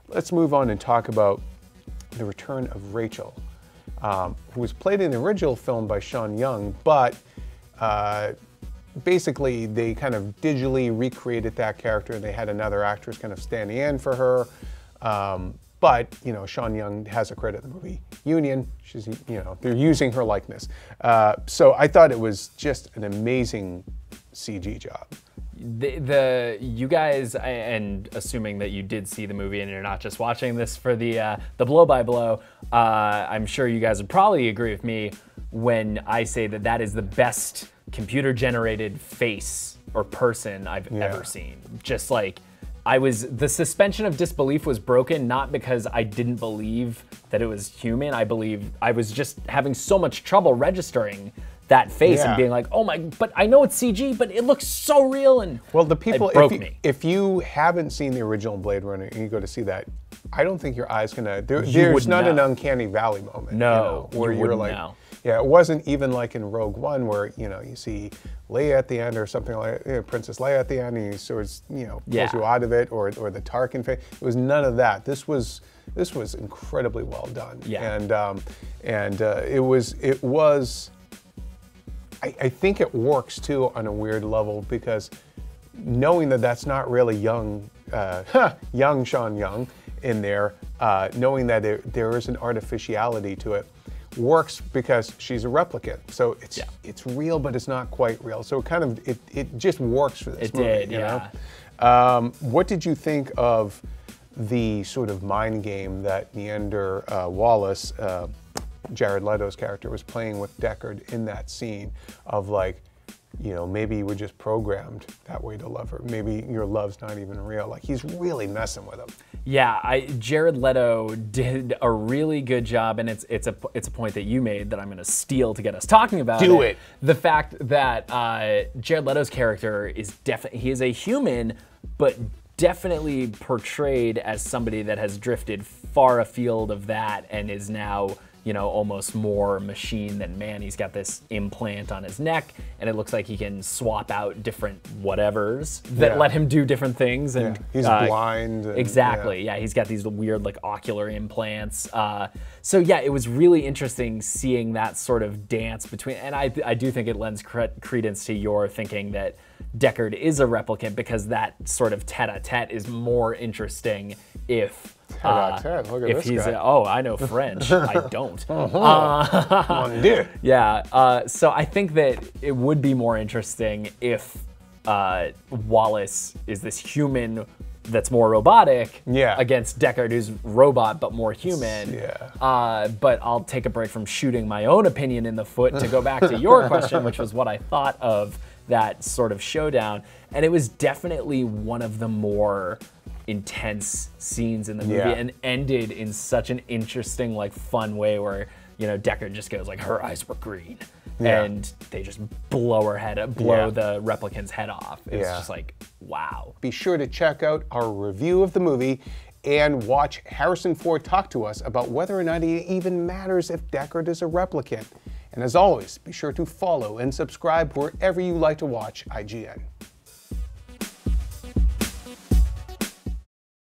let's move on and talk about the return of Rachel, who was played in the original film by Sean Young, but basically they kind of digitally recreated that character, and they had another actress kind of standing in for her. But, you know, Sean Young has a credit in the movie Union. She's, you know, they're using her likeness. So I thought it was just an amazing CG job. You guys, and assuming that you did see the movie and you're not just watching this for the blow by blow, I'm sure you guys would probably agree with me when I say that that is the best computer generated face or person I've ever seen. Just like, the suspension of disbelief was broken, not because I didn't believe that it was human. I was just having so much trouble registering that face and being like, oh my, but I know it's CG, but it looks so real. And well, the people, it broke me. If you haven't seen the original Blade Runner and you go to see that, I don't think your eyes gonna, there's not an uncanny valley moment. No, you know, where you're like, know. Yeah, it wasn't even like in Rogue One where, you know, you see Leia at the end or something like, you know, Princess Leia at the end, and he sort of, you know, pulls you out of it, or the Tarkin face. It was none of that. This was incredibly well done. Yeah. And it was. I think it works too on a weird level, because knowing that that's not really young Sean Young in there, knowing that there is an artificiality to it, works because she's a replicant. So it's real, but it's not quite real. So it just works for this movie. It did, you know? What did you think of the sort of mind game that Neander Wallace, Jared Leto's character, was playing with Deckard in that scene of, like, you know, maybe you were just programmed that way to love her. Maybe your love's not even real. Like, he's really messing with him. Yeah, Jared Leto did a really good job, and it's a point that you made that I'm going to steal to get us talking about. Do it. The fact that Jared Leto's character is he is a human, but definitely portrayed as somebody that has drifted far afield of that and is now, you know, almost more machine than man. He's got this implant on his neck, and it looks like he can swap out different whatevers that let him do different things. And he's blind. Exactly. Yeah, he's got these weird, like, ocular implants. So yeah, it was really interesting seeing that sort of dance between. And I do think it lends credence to your thinking that Deckard is a replicant, because that sort of tete-a-tete is more interesting if. Look at if this he's guy. Oh, I know French. I don't. Mon Dieu. Yeah. So I think that it would be more interesting if Wallace is this human that's more robotic against Deckard, who's robot but more human. Yeah. But I'll take a break from shooting my own opinion in the foot to go back to your question, which was what I thought of that sort of showdown. And it was definitely one of the more intense scenes in the movie, and ended in such an interesting, like, fun way where, you know, Deckard just goes like, her eyes were green, and they just blow the replicant's head off. It's just like, wow. Be sure to check out our review of the movie and watch Harrison Ford talk to us about whether or not it even matters if Deckard is a replicant. And as always, be sure to follow and subscribe wherever you like to watch IGN.